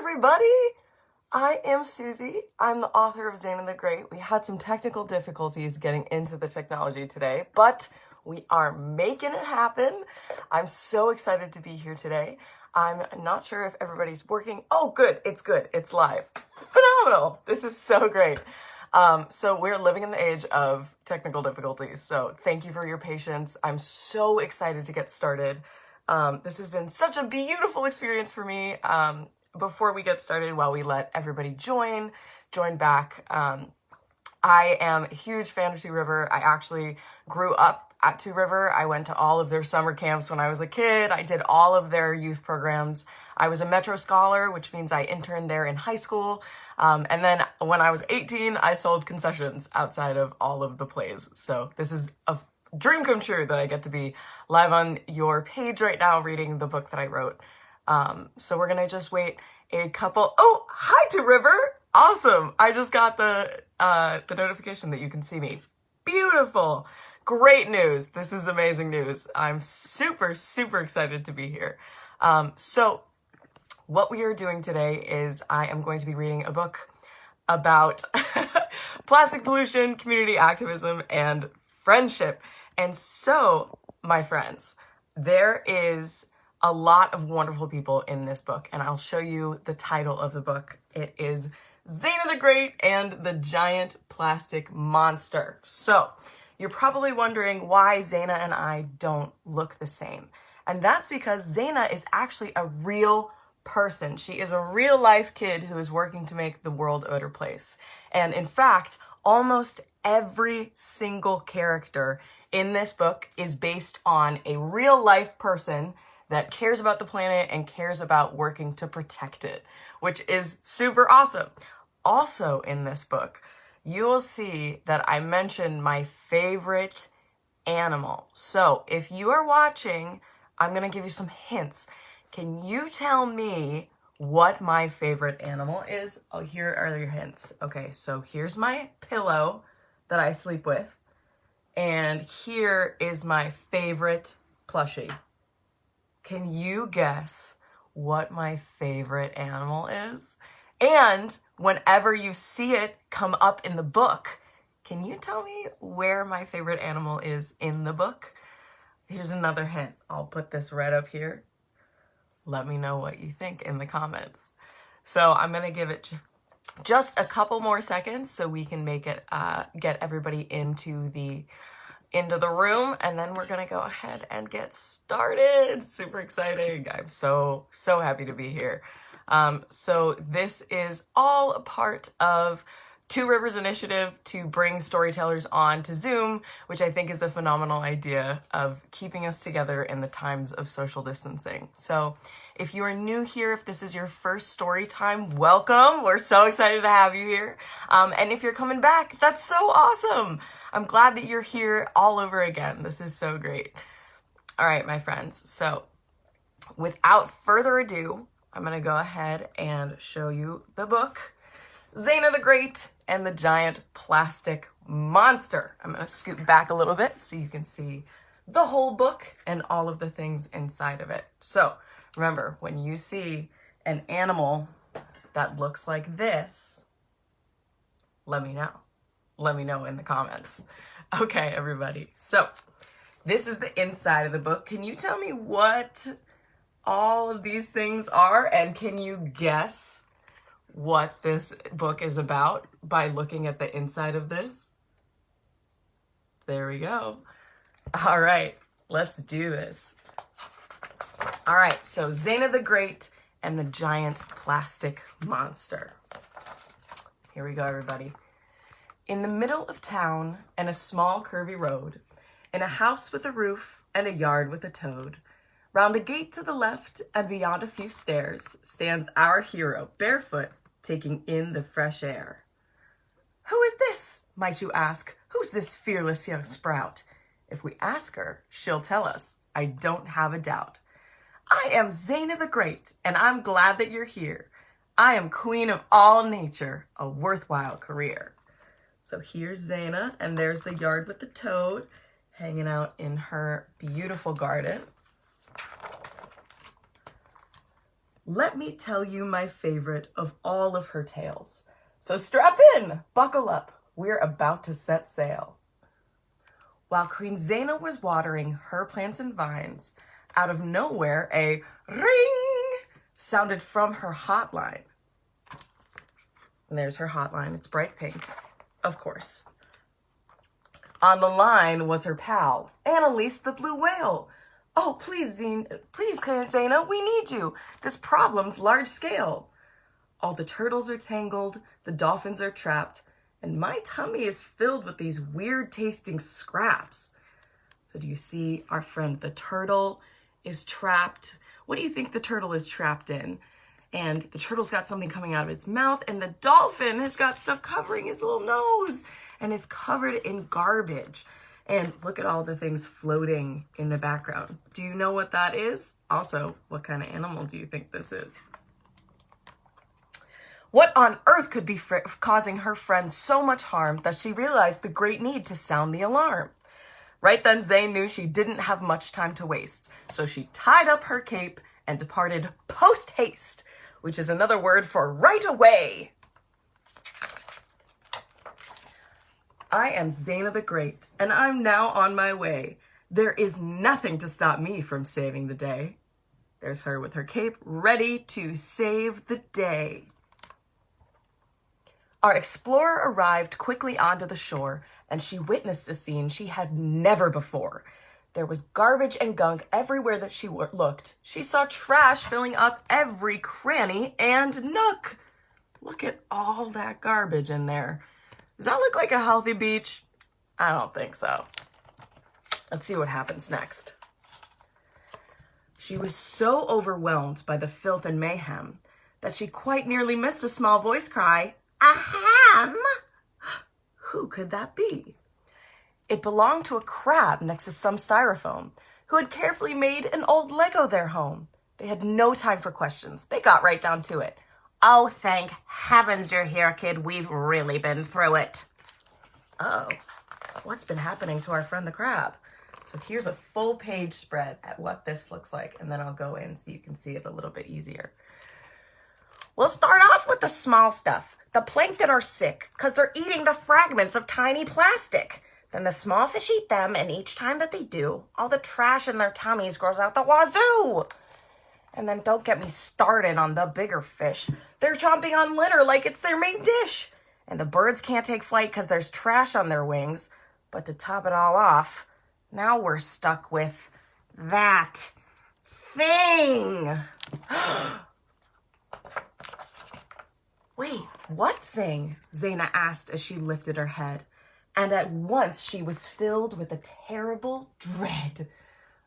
everybody! I am Suzie. I'm the author of Zaynab the Great. We had some technical difficulties getting into the technology today, but we are making it happen. I'm so excited to be here today. I'm not sure if everybody's working. Oh, good. It's live. Phenomenal. This is so great. So we're living in the age of technical difficulties, so thank you for your patience. I'm so excited to get started. This has been such a beautiful experience for me. Before we get started, while we let everybody join back, I am a huge fan of Two River. I actually grew up at Two River. I went to all of their summer camps when I was a kid. I did all of their youth programs. I was a Metro Scholar, which means I interned there in high school. And then when I was 18, I sold concessions outside of all of the plays. So this is a dream come true that I get to be live on your page right now reading the book that I wrote. So we're gonna just wait a couple. Oh, hi to River. Awesome. I just got the notification that you can see me. Beautiful. Great news. This is amazing news. I'm super, super excited to be here. So what we are doing today is I am going to be reading a book about plastic pollution, community activism, and friendship. And so, my friends, there is a lot of wonderful people in this book, and I'll show you the title of the book. It is Zaynab the Great and the Giant Plastic Monster. So, you're probably wondering why Zaynab and I don't look the same. And that's because Zaynab is actually a real person. She is a real life kid who is working to make the world a better place. And in fact, almost every single character in this book is based on a real life person that cares about the planet and cares about working to protect it, which is super awesome. Also in this book, you will see that I mentioned my favorite animal. So if you are watching, I'm going to give you some hints. Can you tell me what my favorite animal is? Oh, here are your hints. Okay, so here's my pillow that I sleep with. And here is my favorite plushie. Can you guess what my favorite animal is? And whenever you see it come up in the book, can you tell me where my favorite animal is in the book? Here's another hint. I'll put this right up here. Let me know what you think in the comments. So I'm gonna give it just a couple more seconds so we can make it, get everybody into the room, and then we're gonna go ahead and get started. Super exciting. I'm so happy to be here. So this is all a part of Two Rivers initiative to bring storytellers on to Zoom, which I think is a phenomenal idea of keeping us together in the times of social distancing. So if you are new here, if this is your first story time, welcome. We're so excited to have you here. And if you're coming back, that's so awesome. I'm glad that you're here all over again. This is so great. All right, my friends. So without further ado, I'm gonna go ahead and show you the book, Zaynab the Great and the Giant Plastic Monster. I'm gonna scoot back a little bit so you can see the whole book and all of the things inside of it. So remember, when you see an animal that looks like this, let me know. Let me know in the comments. Okay, everybody. So this is the inside of the book. Can you tell me what all of these things are? And can you guess what this book is about by looking at the inside of this? There we go. All right, let's do this. All right, so Zaynab the Great and the Giant Plastic Monster. Here we go, everybody. In the middle of town, and a small curvy road, in a house with a roof and a yard with a toad, round the gate to the left and beyond a few stairs, stands our hero, barefoot, taking in the fresh air. Who is this, might you ask? Who's this fearless young sprout? If we ask her, she'll tell us, I don't have a doubt. I am Zaynab the Great, and I'm glad that you're here. I am queen of all nature, a worthwhile career. So here's Zaynab, and there's the yard with the toad hanging out in her beautiful garden. let me tell you my favorite of all of her tales. So strap in, buckle up, we're about to set sail. While Queen Zaynab was watering her plants and vines, out of nowhere a ring sounded from her hotline. And there's her hotline, it's bright pink, of course. On the line was her pal, Annalise the blue whale. Oh, please, Zaynab, we need you. This problem's large scale. All the turtles are tangled, the dolphins are trapped, and my tummy is filled with these weird tasting scraps. So do you see our friend the turtle is trapped? What do you think the turtle is trapped in? And the turtle's got something coming out of its mouth, and the dolphin has got stuff covering his little nose and is covered in garbage. And look at all the things floating in the background. Do you know what that is? Also, what kind of animal do you think this is? What on earth could be causing her friend so much harm that she realized the great need to sound the alarm? Right then, Zayn knew she didn't have much time to waste, so she tied up her cape and departed post-haste, which is another word for right away. I am Zaynab the Great, and I'm now on my way. There is nothing to stop me from saving the day. There's her with her cape, ready to save the day. Our explorer arrived quickly onto the shore, and she witnessed a scene she had never before. There was garbage and gunk everywhere that she looked. She saw trash filling up every cranny and nook. Look at all that garbage in there. Does that look like a healthy beach? I don't think so. Let's see what happens next. She was so overwhelmed by the filth and mayhem that she quite nearly missed a small voice cry, "Ahem!" Who could that be? It belonged to a crab next to some styrofoam who had carefully made an old Lego their home. They had no time for questions. They got right down to it. "Oh, thank heavens you're here, kid. We've really been through it." Oh, what's been happening to our friend the crab? So here's a full page spread at what this looks like, and then I'll go in so you can see it a little bit easier. We'll start off with the small stuff. The plankton are sick because they're eating the fragments of tiny plastic. Then the small fish eat them, and each time that they do, all the trash in their tummies grows out the wazoo. And then don't get me started on the bigger fish. They're chomping on litter like it's their main dish. And the birds can't take flight because there's trash on their wings. But to top it all off, now we're stuck with that thing. Wait, what thing? Zaynab asked as she lifted her head. And at once she was filled with a terrible dread.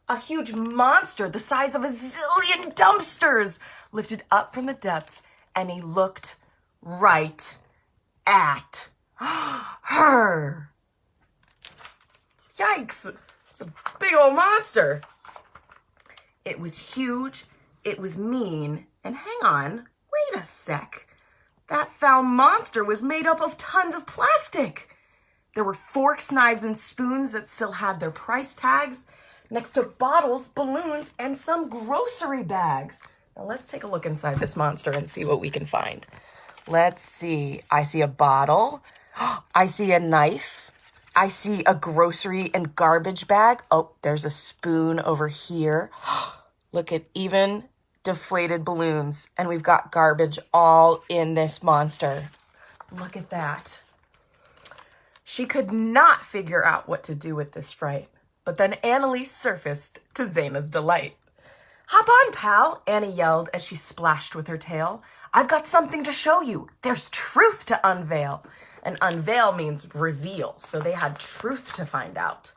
A huge monster the size of a zillion dumpsters lifted up from the depths, and he looked right at her. Yikes! It's a big old monster. It was huge, it was mean, and hang on, wait a sec. That foul monster was made up of tons of plastic. There were forks, knives, and spoons that still had their price tags, next to bottles, balloons, and some grocery bags. Now let's take a look inside this monster and see what we can find. Let's see. I see a bottle. I see a knife. I see a grocery and garbage bag. Oh, there's a spoon over here. Look at even deflated balloons. And we've got garbage all in this monster. Look at that. She could not figure out what to do with this fright. But then Annalise surfaced to Zaynab's delight. "Hop on, pal," Annie yelled as she splashed with her tail. "I've got something to show you. There's truth to unveil." And unveil means reveal, so they had truth to find out.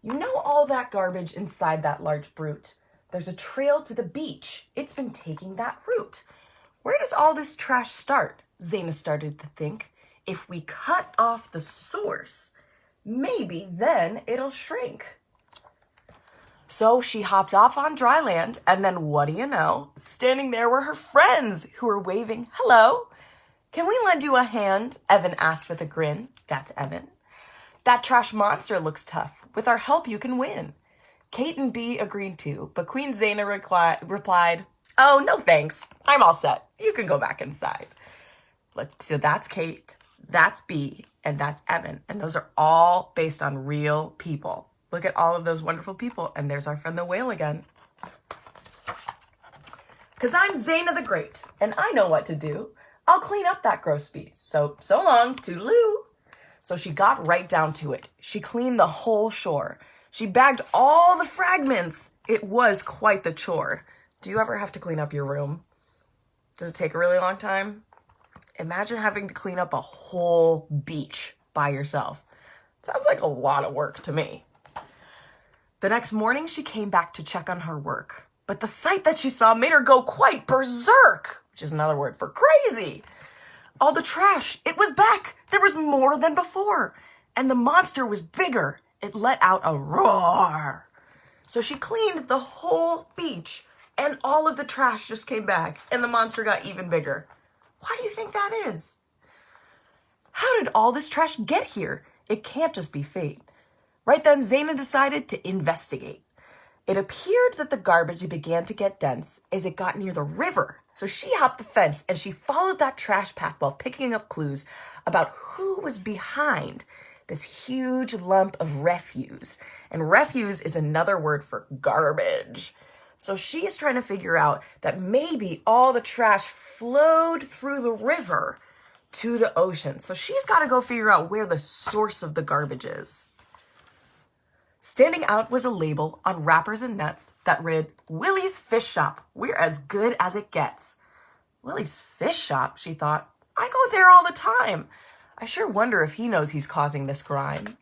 You know all that garbage inside that large brute? There's a trail to the beach. It's been taking that route. Where does all this trash start? Zaynab started to think. If we cut off the source, maybe then it'll shrink. So she hopped off on dry land, and then what do you know? Standing there were her friends who were waving, "Hello. Can we lend you a hand?" Evan asked with a grin. That's Evan. "That trash monster looks tough. With our help, you can win." Kate and Bee agreed too, but Queen Zaynab replied, Oh, no thanks. I'm all set. You can go back inside. Look, so that's Kate, that's B, and that's Evan. And those are all based on real people. Look at all of those wonderful people. And there's our friend the whale again. Because I'm Zaynab the Great, and I know what to do. I'll clean up that gross piece. So long, toodaloo. So she got right down to it. She cleaned the whole shore. She bagged all the fragments. It was quite the chore. Do you ever have to clean up your room? Does it take a really long time? Imagine having to clean up a whole beach by yourself. Sounds like a lot of work to me. The next morning, she came back to check on her work. But the sight that she saw made her go quite berserk, which is another word for crazy. All the trash, it was back. There was more than before. And the monster was bigger. It let out a roar. So she cleaned the whole beach, and all of the trash just came back, and the monster got even bigger. Why do you think that is? How did all this trash get here? It can't just be fate. Right then, Zaynab decided to investigate. It appeared that the garbage began to get dense as it got near the river. So she hopped the fence and she followed that trash path while picking up clues about who was behind this huge lump of refuse. And refuse is another word for garbage. So she's trying to figure out that maybe all the trash flowed through the river to the ocean. So she's got to go figure out where the source of the garbage is. Standing out was a label on wrappers and nets that read, Willie's Fish Shop. We're as good as it gets. Willie's Fish Shop, she thought. I go there all the time. I sure wonder if he knows he's causing this crime.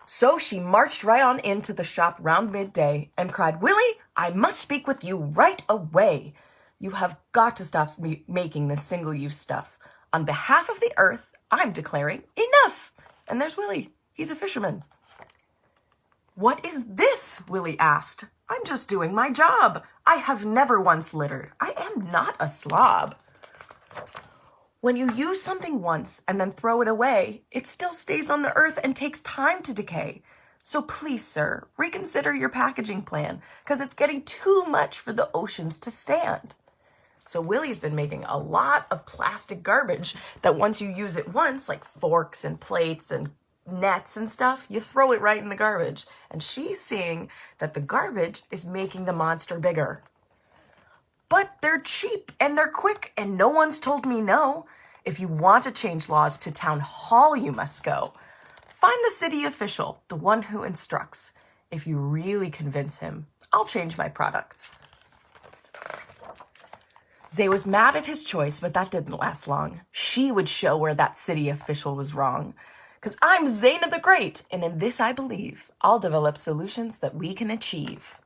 So she marched right on into the shop round midday and cried, Willie, I must speak with you right away. You have got to stop making this single-use stuff. On behalf of the earth, I'm declaring enough. And there's Willie. He's a fisherman. What is this? Willie asked. I'm just doing my job. I have never once littered. I am not a slob. When you use something once and then throw it away, it still stays on the earth and takes time to decay. So please, sir, reconsider your packaging plan because it's getting too much for the oceans to stand. So Willie's been making a lot of plastic garbage that once you use it once, like forks and plates and nets and stuff, you throw it right in the garbage. And she's seeing that the garbage is making the monster bigger. But they're cheap and they're quick and no one's told me no. If you want to change laws to town hall, you must go. Find the city official, the one who instructs. If you really convince him, I'll change my products. Zay was mad at his choice, but that didn't last long. She would show where that city official was wrong. Because I'm Zaynab the Great, and in this I believe, I'll develop solutions that we can achieve.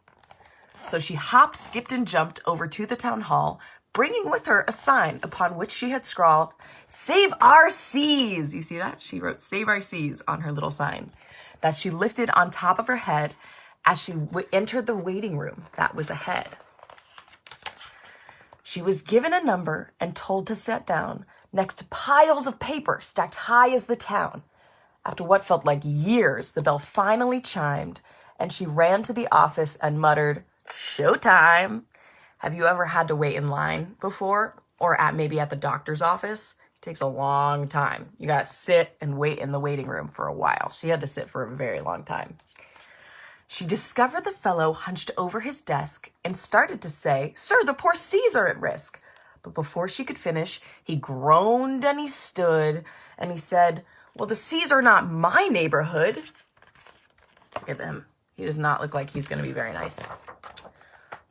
So she hopped, skipped, and jumped over to the town hall, bringing with her a sign upon which she had scrawled, Save Our Seas! You see that? She wrote Save Our Seas on her little sign that she lifted on top of her head as she entered the waiting room that was ahead. She was given a number and told to sit down next to piles of paper stacked high as the town. After what felt like years, the bell finally chimed, and she ran to the office and muttered, Showtime! Have you ever had to wait in line before? Or maybe at the doctor's office? It takes a long time. You gotta sit and wait in the waiting room for a while. She had to sit for a very long time. She discovered the fellow hunched over his desk and started to say, Sir, the poor seas are at risk. But before she could finish, he groaned and he stood and he said, Well, the seas are not my neighborhood. Look at him. He does not look like he's going to be very nice.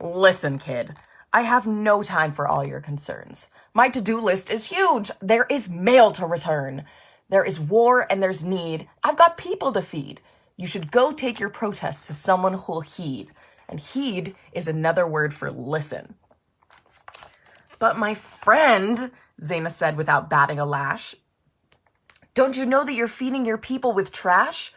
Listen, kid, I have no time for all your concerns. My to-do list is huge. There is mail to return. There is war and there's need. I've got people to feed. You should go take your protests to someone who'll heed. And heed is another word for listen. But my friend, Zaynab said without batting a lash, don't you know that you're feeding your people with trash?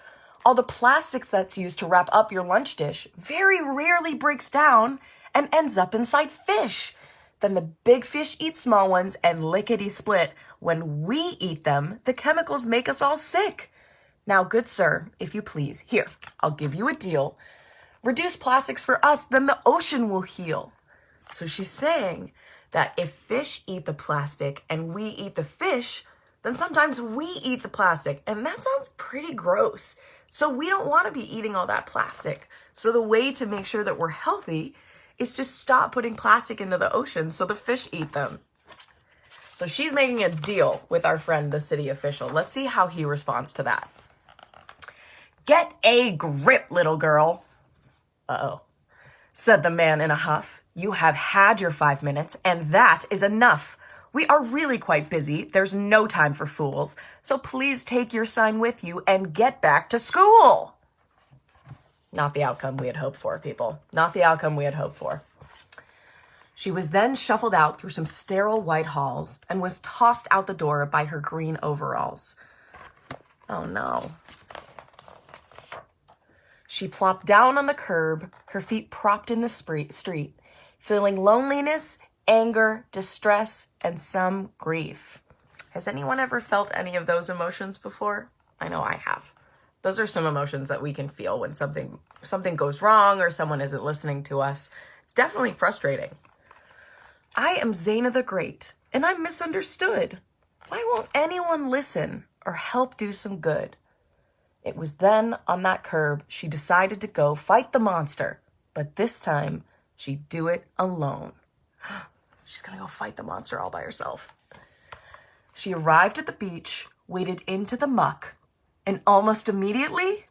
All the plastic that's used to wrap up your lunch dish very rarely breaks down and ends up inside fish. Then the big fish eat small ones and lickety-split. When we eat them, the chemicals make us all sick. Now, good sir, if you please, here, I'll give you a deal. reduce plastics for us, then the ocean will heal. So she's saying that if fish eat the plastic and we eat the fish, then sometimes we eat the plastic. And that sounds pretty gross. So we don't want to be eating all that plastic. So the way to make sure that we're healthy is to stop putting plastic into the ocean so the fish eat them. So she's making a deal with our friend, the city official. Let's see how he responds to that. "Get a grip, little girl," said the man in a huff. "You have had your 5 minutes, and that is enough. We are really quite busy. There's no time for fools. So please take your sign with you and get back to school." Not the outcome we had hoped for, people. Not the outcome we had hoped for. She was then shuffled out through some sterile white halls and was tossed out the door by her green overalls. Oh no. She plopped down on the curb, her feet propped in the street, feeling loneliness, anger, distress, and some grief. Has anyone ever felt any of those emotions before? I know I have. Those are some emotions that we can feel when something goes wrong or someone isn't listening to us. It's definitely frustrating. "I am Zaynab the Great, and I'm misunderstood. Why won't anyone listen or help do some good?" It was then, on that curb, she decided to go fight the monster, but this time she'd do it alone. She's gonna go fight the monster all by herself. She arrived at the beach, waded into the muck, and almost immediately,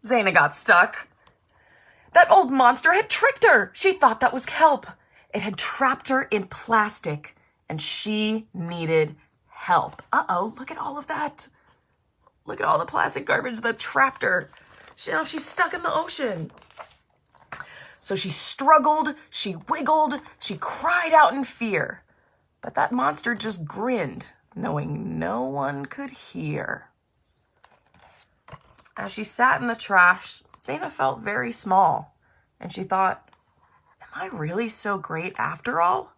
Zaynab got stuck. That old monster had tricked her. She thought that was help. It had trapped her in plastic, and she needed help. Uh-oh, look at all of that. Look at all the plastic garbage that trapped her. She's stuck in the ocean. So she struggled, she wiggled, she cried out in fear. But that monster just grinned, knowing no one could hear. As she sat in the trash, Zaynab felt very small, and she thought, am I really so great after all?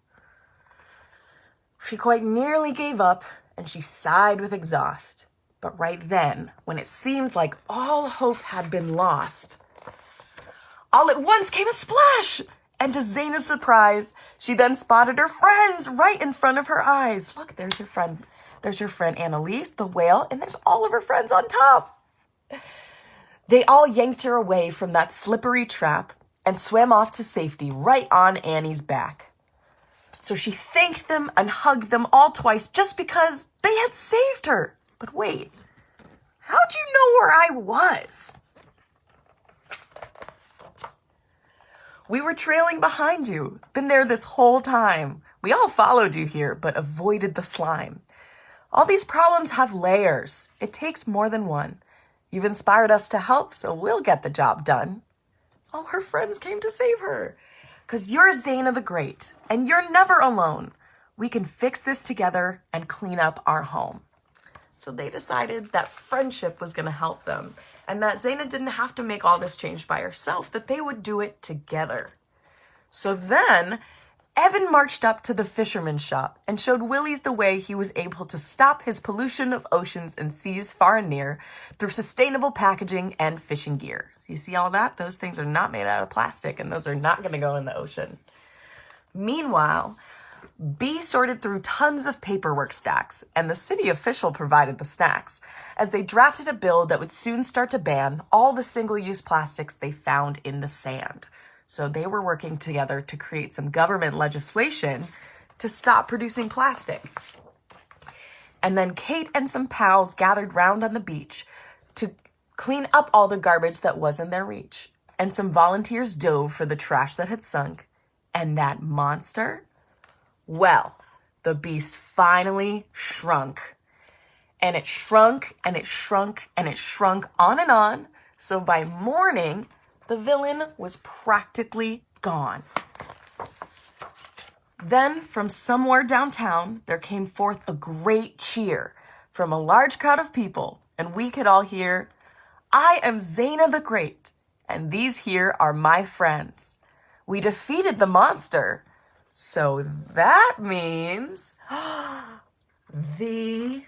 She quite nearly gave up, and she sighed with exhaust. But right then, when it seemed like all hope had been lost, all at once came a splash! And to Zaynab's surprise, she then spotted her friends right in front of her eyes. Look, there's her friend. There's her friend Annalise, the whale, and there's all of her friends on top. They all yanked her away from that slippery trap and swam off to safety right on Annie's back. So she thanked them and hugged them all twice just because they had saved her. But wait, how'd you know where I was? We were trailing behind you, been there this whole time. We all followed you here, but avoided the slime. All these problems have layers. It takes more than one. You've inspired us to help, so we'll get the job done. Oh, her friends came to save her. 'Cause you're Zaynab the Great, and you're never alone. We can fix this together and clean up our home. So they decided that friendship was going to help them, and that Zaynab didn't have to make all this change by herself, that they would do it together. So then, Evan marched up to the fisherman's shop and showed Willies the way he was able to stop his pollution of oceans and seas far and near through sustainable packaging and fishing gear. So you see all that? Those things are not made out of plastic, and those are not going to go in the ocean. Meanwhile, B sorted through tons of paperwork stacks, and the city official provided the snacks, as they drafted a bill that would soon start to ban all the single-use plastics they found in the sand. So they were working together to create some government legislation to stop producing plastic. And then Kate and some pals gathered round on the beach to clean up all the garbage that was in their reach. And some volunteers dove for the trash that had sunk. And that monster? Well, the beast finally shrunk. And it shrunk, and it shrunk, and it shrunk on and on. So by morning, the villain was practically gone. Then, from somewhere downtown, there came forth a great cheer from a large crowd of people, and we could all hear, "I am Zaynab the Great, and these here are my friends. We defeated the monster. So that means the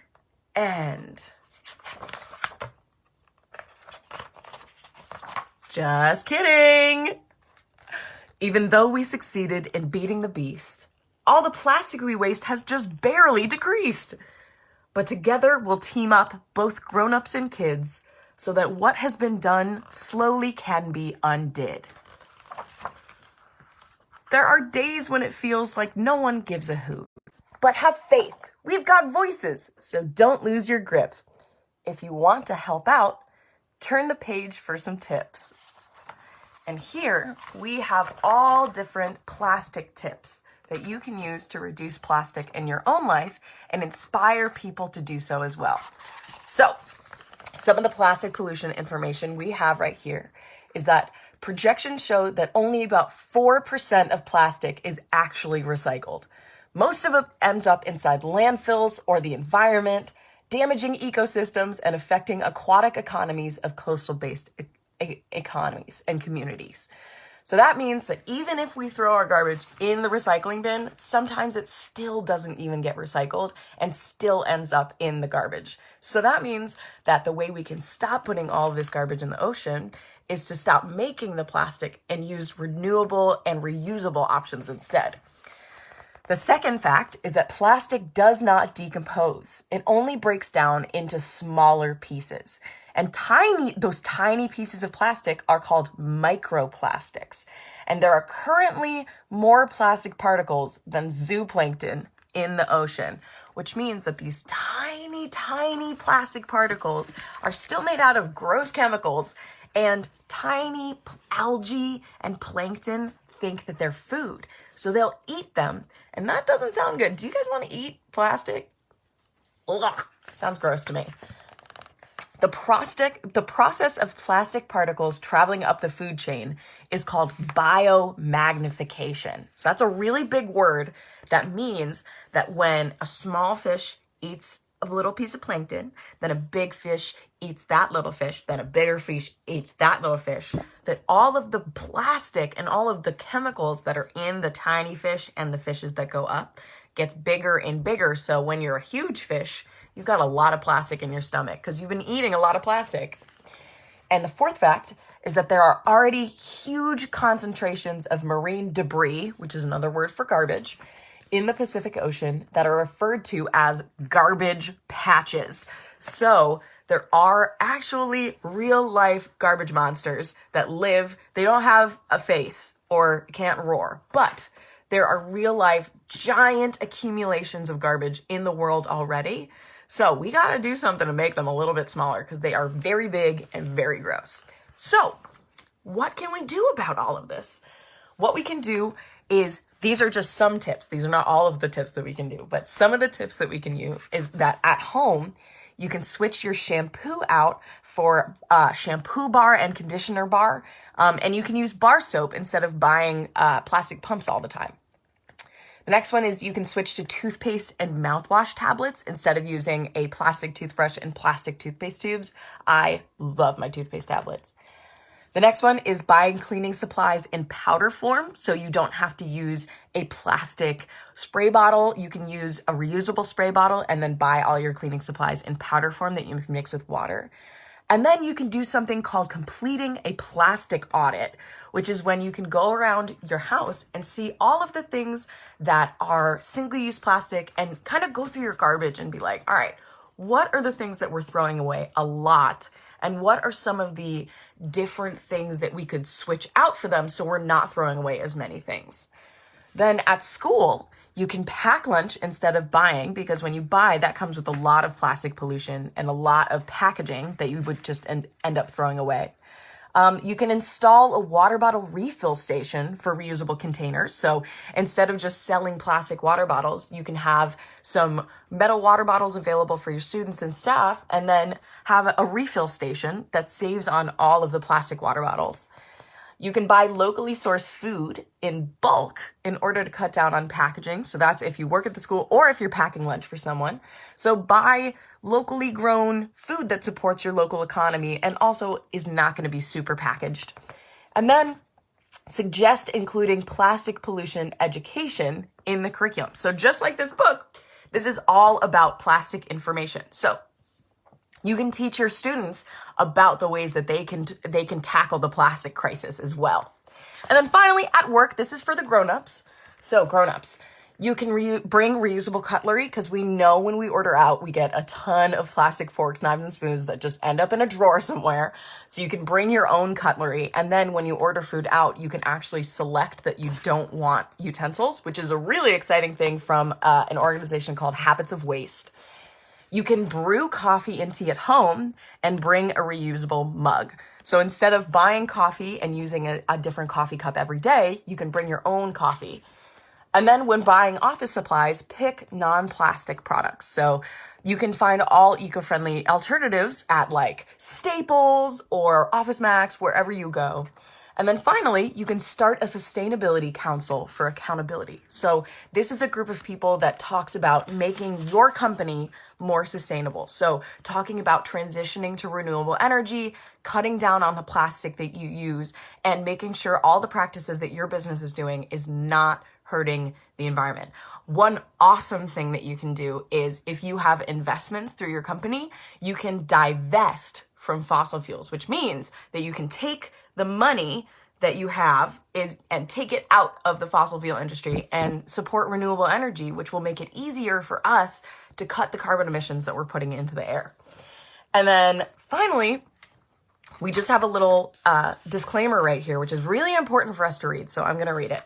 end." Just kidding. Even though we succeeded in beating the beast, all the plastic we waste has just barely decreased. But together we'll team up, both grown-ups and kids, so that what has been done slowly can be undid. There are days when it feels like no one gives a hoot. But have faith, we've got voices, so don't lose your grip. If you want to help out, turn the page for some tips. And here we have all different plastic tips that you can use to reduce plastic in your own life and inspire people to do so as well. So, some of the plastic pollution information we have right here is that projections show that only about 4% of plastic is actually recycled. Most of it ends up inside landfills or the environment, damaging ecosystems and affecting aquatic economies of coastal-based economies and communities. So that means that even if we throw our garbage in the recycling bin, sometimes it still doesn't even get recycled and still ends up in the garbage. So that means that the way we can stop putting all of this garbage in the ocean is to stop making the plastic and use renewable and reusable options instead. The second fact is that plastic does not decompose. It only breaks down into smaller pieces. And those tiny pieces of plastic are called microplastics. And there are currently more plastic particles than zooplankton in the ocean, which means that these tiny, tiny plastic particles are still made out of gross chemicals, and tiny algae and plankton think that they're food. So they'll eat them, and that doesn't sound good. Do you guys want to eat plastic? Ugh, sounds gross to me. The process of plastic particles traveling up the food chain is called biomagnification. So that's a really big word that means that when a small fish eats a little piece of plankton, then a big fish eats that little fish, then a bigger fish eats that little fish, that all of the plastic and all of the chemicals that are in the tiny fish and the fishes that go up gets bigger and bigger. So when you're a huge fish, you've got a lot of plastic in your stomach because you've been eating a lot of plastic. And the fourth fact is that there are already huge concentrations of marine debris, which is another word for garbage, in the Pacific Ocean that are referred to as garbage patches. So there are actually real life garbage monsters that live. They don't have a face or can't roar, but there are real life giant accumulations of garbage in the world already. So we got to do something to make them a little bit smaller because they are very big and very gross. So what can we do about all of this? What we can do is, these are just some tips. These are not all of the tips that we can do, but some of the tips that we can use is that at home, you can switch your shampoo out for shampoo bar and conditioner bar, and you can use bar soap instead of buying plastic pumps all the time. The next one is you can switch to toothpaste and mouthwash tablets instead of using a plastic toothbrush and plastic toothpaste tubes. I love my toothpaste tablets. The next one is buying cleaning supplies in powder form, so you don't have to use a plastic spray bottle. You can use a reusable spray bottle and then buy all your cleaning supplies in powder form that you can mix with water. And then you can do something called completing a plastic audit, which is when you can go around your house and see all of the things that are single-use plastic and kind of go through your garbage and be like, all right, what are the things that we're throwing away a lot? And what are some of the different things that we could switch out for them so we're not throwing away as many things? Then at school, you can pack lunch instead of buying, because when you buy, that comes with a lot of plastic pollution and a lot of packaging that you would just end up throwing away. You can install a water bottle refill station for reusable containers. So instead of just selling plastic water bottles, you can have some metal water bottles available for your students and staff, and then have a refill station that saves on all of the plastic water bottles. You can buy locally sourced food in bulk in order to cut down on packaging. So that's if you work at the school or if you're packing lunch for someone. So buy locally grown food that supports your local economy and also is not going to be super packaged. And then suggest including plastic pollution education in the curriculum. So just like this book, this is all about plastic information. So You can teach your students about the ways that they can tackle the plastic crisis as well. And then finally, at work, this is for the grown-ups. So grown-ups, you can bring reusable cutlery, because we know when we order out, we get a ton of plastic forks, knives, and spoons that just end up in a drawer somewhere. So you can bring your own cutlery. And then when you order food out, you can actually select that you don't want utensils, which is a really exciting thing from an organization called Habits of Waste. You can brew coffee and tea at home and bring a reusable mug. So instead of buying coffee and using a different coffee cup every day, you can bring your own coffee. And then when buying office supplies, pick non-plastic products. So you can find all eco-friendly alternatives at like Staples or Office Max, wherever you go. And then finally, you can start a sustainability council for accountability. So this is a group of people that talks about making your company more sustainable. So talking about transitioning to renewable energy, cutting down on the plastic that you use, and making sure all the practices that your business is doing is not hurting the environment. One awesome thing that you can do is if you have investments through your company, you can divest from fossil fuels, which means that you can take the money that you have and take it out of the fossil fuel industry and support renewable energy, which will make it easier for us to cut the carbon emissions that we're putting into the air. And then finally, we just have a little disclaimer right here, which is really important for us to read. So I'm going to read it.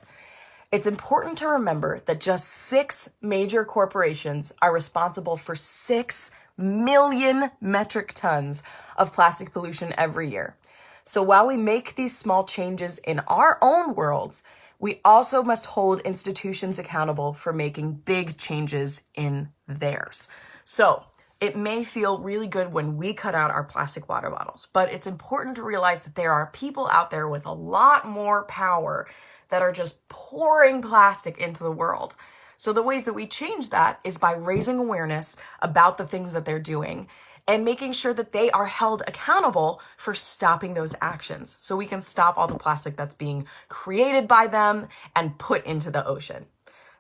It's important to remember that just 6 major corporations are responsible for 6 million metric tons of plastic pollution every year. So while we make these small changes in our own worlds, we also must hold institutions accountable for making big changes in theirs. So it may feel really good when we cut out our plastic water bottles, but it's important to realize that there are people out there with a lot more power that are just pouring plastic into the world. So the ways that we change that is by raising awareness about the things that they're doing and making sure that they are held accountable for stopping those actions so we can stop all the plastic that's being created by them and put into the ocean.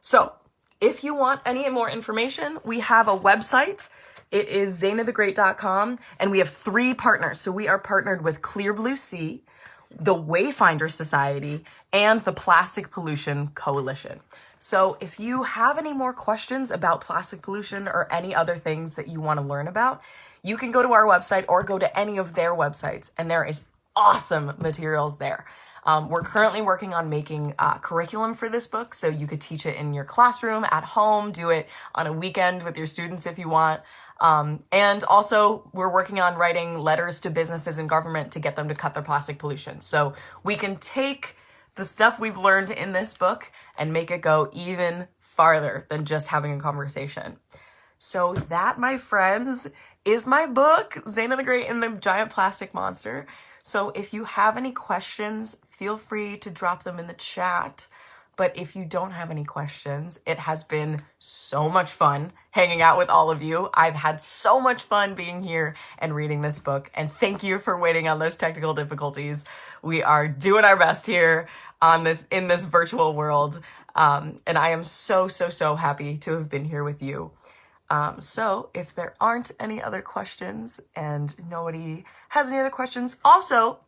So if you want any more information, we have a website. It is zaynabthegreat.com, and we have 3 partners. So we are partnered with Clear Blue Sea, the Wayfinder Society, and the Plastic Pollution Coalition. So if you have any more questions about plastic pollution or any other things that you want to learn about, you can go to our website or go to any of their websites, and there is awesome materials there. We're currently working on making curriculum for this book, so you could teach it in your classroom, at home, do it on a weekend with your students if you want. And also, we're working on writing letters to businesses and government to get them to cut their plastic pollution. So we can take the stuff we've learned in this book and make it go even farther than just having a conversation. So that, my friends, is my book, Zaynab the Great and the Giant Plastic Monster. So if you have any questions, feel free to drop them in the chat. But if you don't have any questions, it has been so much fun hanging out with all of you. I've had so much fun being here and reading this book. And thank you for waiting on those technical difficulties. We are doing our best here in this virtual world. And I am so happy to have been here with you. So if there aren't any other questions and nobody has any other questions, also,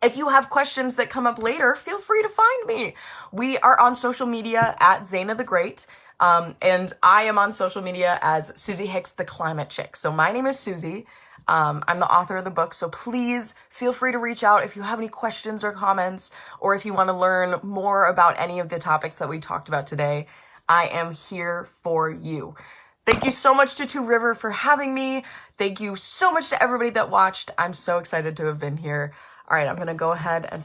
if you have questions that come up later, feel free to find me. We are on social media at Zaynab the Great, and I am on social media as Suzie Hicks, the Climate Chick. So my name is Suzie. I'm the author of the book, so please feel free to reach out if you have any questions or comments, or if you want to learn more about any of the topics that we talked about today. I am here for you. Thank you so much to Two River for having me. Thank you so much to everybody that watched. I'm so excited to have been here. All right, I'm going to go ahead and finish.